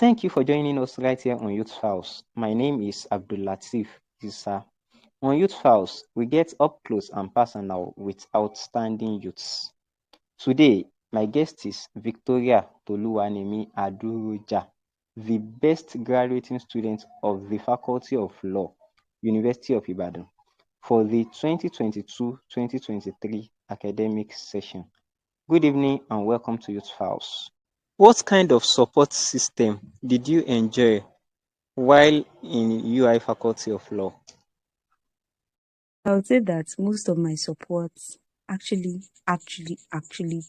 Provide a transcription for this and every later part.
Thank you for joining us right here on Youth House. My name is Abdullateef. Sir. On Youth House, we get up close and personal with outstanding youths. Today, my guest is Victoria Toluwanimi Aduroja, the best graduating student of the Faculty of Law, University of Ibadan, for the 2022-2023 academic session. Good evening and welcome to Youth House. What kind of support system did you enjoy while in UI Faculty of Law? I would say that most of my support actually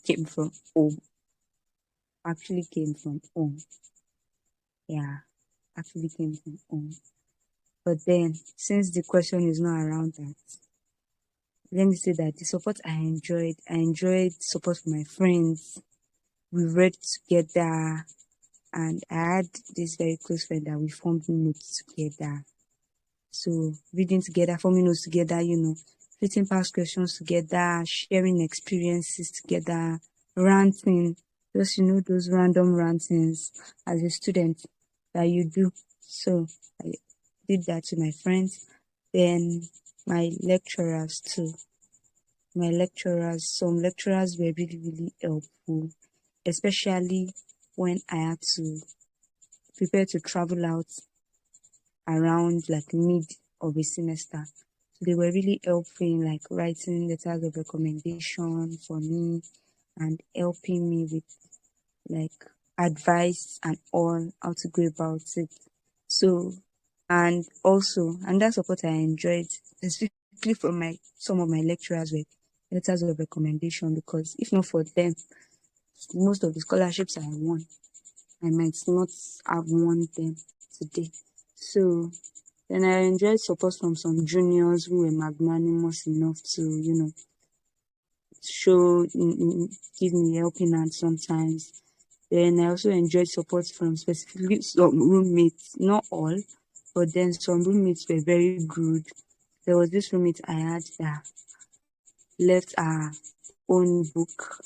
came from home. Yeah, actually came from home. But then, since the question is not around that, let me say that the support I enjoyed support from my friends. We read together, and I had this very close friend that we formed notes together. So reading together, forming notes together, written past questions together, sharing experiences together, ranting, just those random rantings as a student that you do. So I did that to my friends. Then my lecturers too. Some lecturers were really, really helpful, especially when I had to prepare to travel out around like mid of a semester. So they were really helpful in like writing letters of recommendation for me and helping me with like advice and all how to go about it. So and also that support I enjoyed specifically from some of my lecturers were letters of recommendation, because if not for them, most of the scholarships I won, I might not have won them today. So then I enjoyed support from some juniors who were magnanimous enough to, give me helping hand sometimes. Then I also enjoyed support from specifically some roommates, not all, but then some roommates were very good. There was this roommate I had that left her own book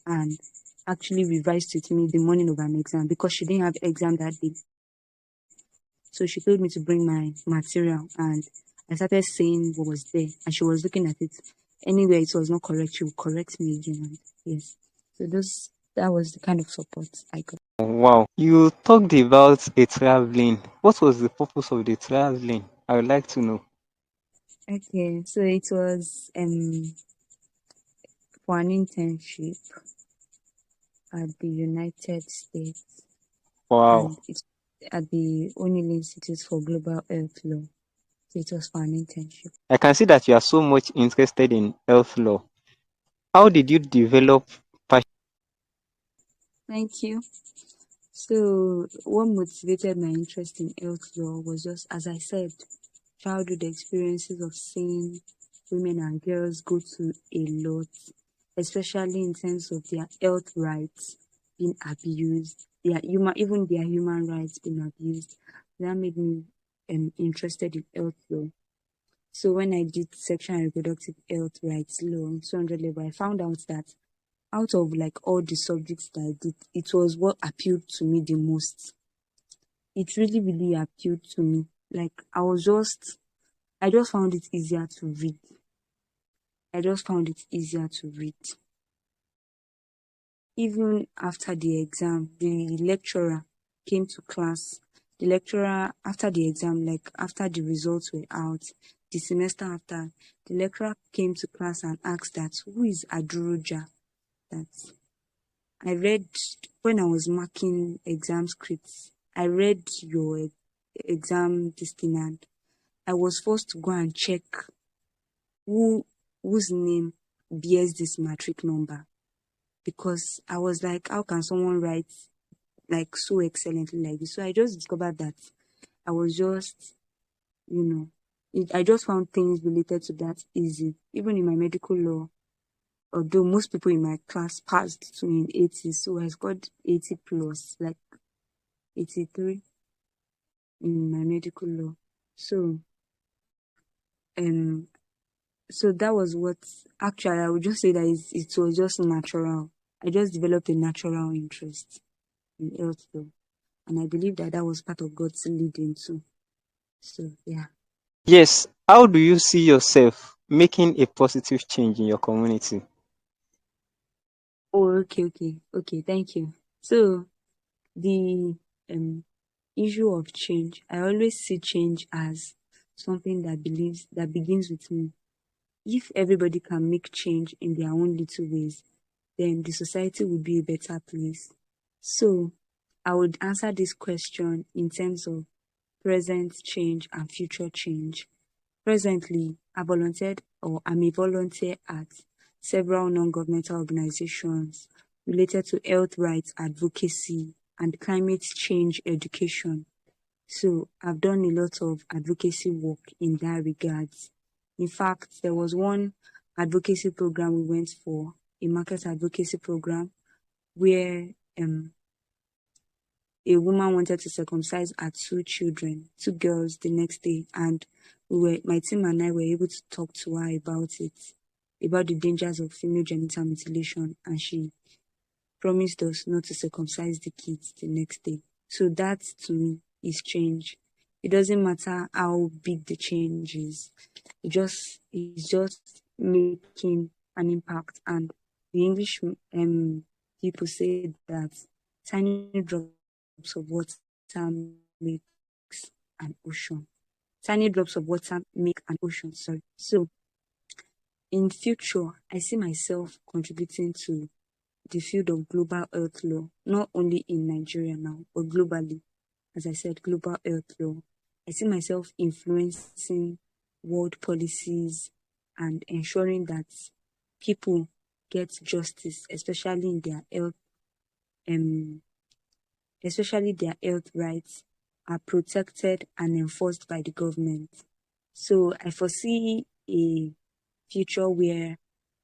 and actually revised with me the morning of an exam because she didn't have exam that day. So she told me to bring my material, and I started saying what was there, and she was looking at it. Anywhere it was not correct, she would correct me again. And yes, so that was the kind of support I got. Wow, you talked about a traveling. What was the purpose of the traveling? I would like to know. Okay, so it was for an internship at the United States, Wow. and it's at the O'Neill Institute for Global Health Law. So it was for an internship. I can see that you are so much interested in health law. How did you develop passion? Thank you. So what motivated my interest in health law was just, as I said, childhood experiences of seeing women and girls go through a lot, especially in terms of their health rights being abused, even their human rights being abused. That made me interested in health law. So when I did sexual and reproductive health rights law on 200 level, I found out that out of like all the subjects that I did, it was what appealed to me the most. It really, really appealed to me. Like I just found it easier to read. Even after the exam, the lecturer came to class. The lecturer, after the exam, like after the results were out, the semester after, the lecturer came to class and asked that, who is Aduroja? That I read when I was marking exam scripts. I read your exam thing, and I was forced to go and check whose name bears this matric number, because I was like, how can someone write like so excellently like this? So I just discovered that I was just, I just found things related to that easy. Even in my medical law, although most people in my class passed to me in 80s, so I scored 80 plus, like 83 in my medical law. So, so that was what, actually, I would just say that it was just natural. I just developed a natural interest in health law. And I believe that that was part of God's leading too. So, yeah. Yes, how do you see yourself making a positive change in your community? Oh, okay. Thank you. So, the um issue of change, I always see change as something that begins with me. If everybody can make change in their own little ways, then the society would be a better place. So I would answer this question in terms of present change and future change. Presently, I'm a volunteer at several non-governmental organizations related to health rights advocacy and climate change education. So I've done a lot of advocacy work in that regards. In fact, there was one advocacy program we went for, a market advocacy program, where a woman wanted to circumcise her two children, two girls, the next day, and my team and I were able to talk to her about it, about the dangers of female genital mutilation, and she promised us not to circumcise the kids the next day. So that to me is change. It doesn't matter how big the change is. It's just making an impact. And the English people say that tiny drops of water makes an ocean. Tiny drops of water make an ocean. Sorry. So in future, I see myself contributing to the field of global health law, not only in Nigeria now, but globally. As I said, global health law. I see myself influencing world policies and ensuring that people get justice, um, especially their health rights are protected and enforced by the government. So I foresee a future where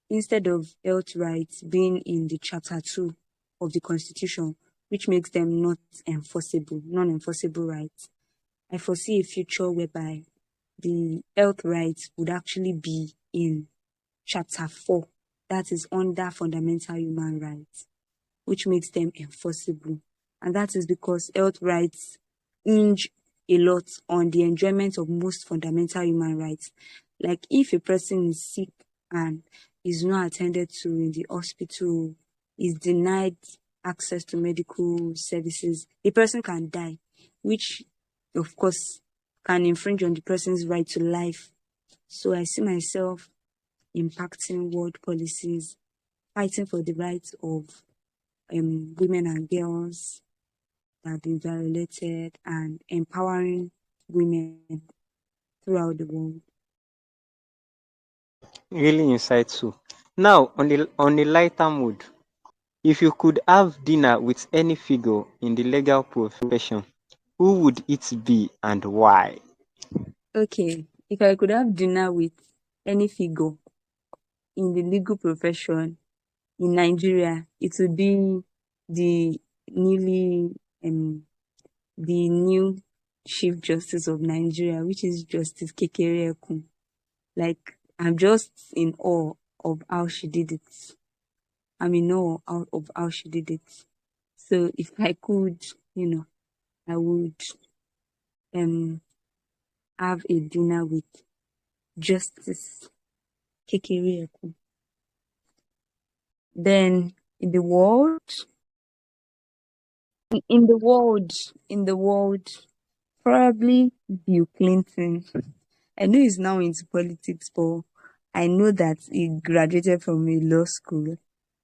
instead of health rights being in the Chapter 2 of the Constitution, which makes them non-enforceable rights, I foresee a future whereby the health rights would actually be in Chapter 4, that is under fundamental human rights, which makes them enforceable. And that is because health rights hinge a lot on the enjoyment of most fundamental human rights. Like if a person is sick and is not attended to in the hospital, is denied access to medical services, the person can die, which of course can infringe on the person's right to life. So I see myself impacting world policies, fighting for the rights of women and girls that have been violated, and empowering women throughout the world. Really insightful. Now, on a lighter mood, if you could have dinner with any figure in the legal profession, who would it be and why? Okay, if I could have dinner with any figure in the legal profession in Nigeria, it would be the newly the new Chief Justice of Nigeria, which is Justice Kekere Ekun. Like, I'm just in awe of how she did it. I'm in awe of how she did it. So if I could, I would um have a dinner with Justice Kekere Ekun. Then in the world, probably Bill Clinton. I know he's now into politics, but I know that he graduated from a law school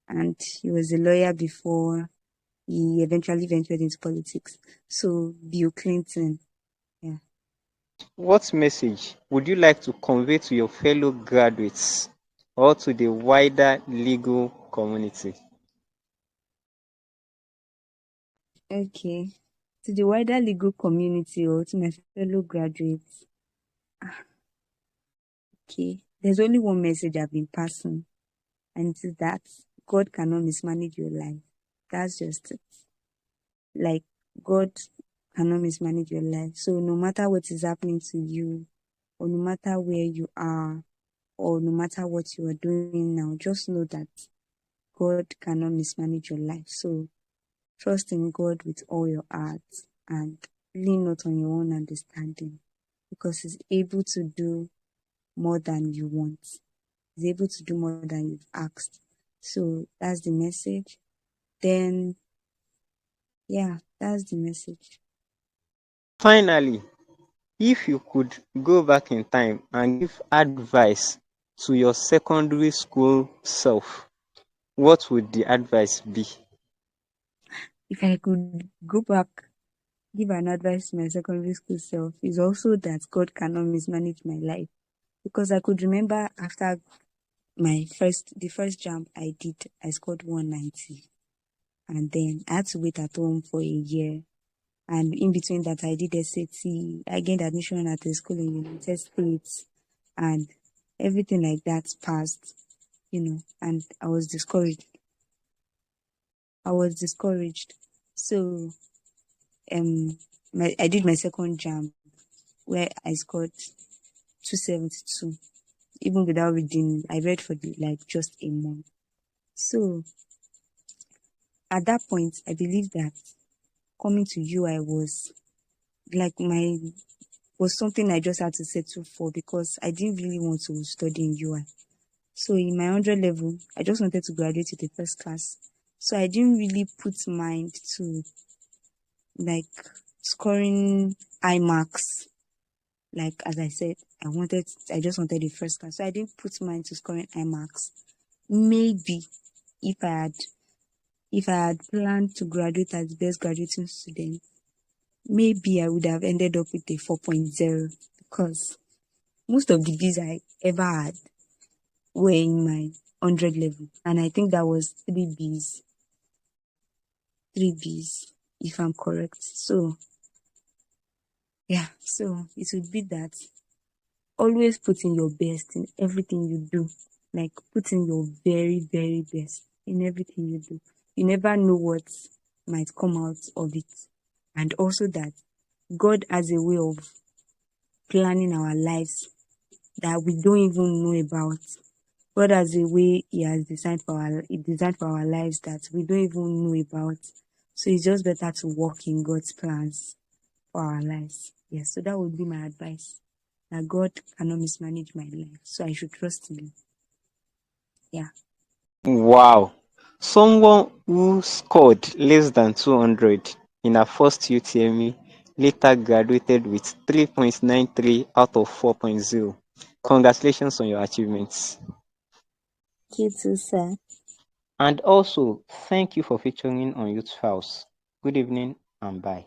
and he was a lawyer before he eventually ventured into politics. So Bill Clinton, yeah. What message would you like to convey to your fellow graduates or to the wider legal community? Okay. To the wider legal community or to my fellow graduates, okay. There's only one message I've been passing, and it is that God cannot mismanage your life. That's just it. Like, God cannot mismanage your life. So no matter what is happening to you, or no matter where you are, or no matter what you are doing now, just know that God cannot mismanage your life. So trust in God with all your heart. and lean not on your own understanding, because He's able to do more than you want. He's able to do more than you've asked. So that's the message. Then, yeah, that's the message. Finally, if you could go back in time and give advice to your secondary school self, what would the advice be? If I could go back, give an advice to my secondary school self, is also that God cannot mismanage my life. Because I could remember after the first jump I did, I scored 190. And then I had to wait at home for a year. And in between that, I did SAT. I gained admission at a school in United States, and everything like that passed, and I was discouraged. So, I did my second jam where I scored 272, even without reading. I read for just a month. So at that point, I believe that coming to UI was something I just had to settle for, because I didn't really want to study in UI. So in my 100 level, I just wanted to graduate with the first class. So I didn't really put mind to like scoring high marks. Like as I said, I just wanted the first class. So I didn't put mind to scoring high marks. Maybe if I had planned to graduate as the best graduating student, maybe I would have ended up with a 4.0, because most of the B's I ever had were in my 100 level. And I think that was 3 B's, if I'm correct. So, yeah, so it would be that always put in your best in everything you do. Like, put in your very, very best in everything you do. You never know what might come out of it. And also that God has a way of planning our lives that we don't even know about. God has a way He has designed for our lives that we don't even know about. So it's just better to walk in God's plans for our lives. Yes, so that would be my advice. That God cannot mismanage my life, so I should trust Him. Yeah. Wow. Someone who scored less than 200 in her first UTME later graduated with 3.93 out of 4.0. Congratulations on your achievements. Thank you too, sir. And also, thank you for featuring on Youth House. Good evening and bye.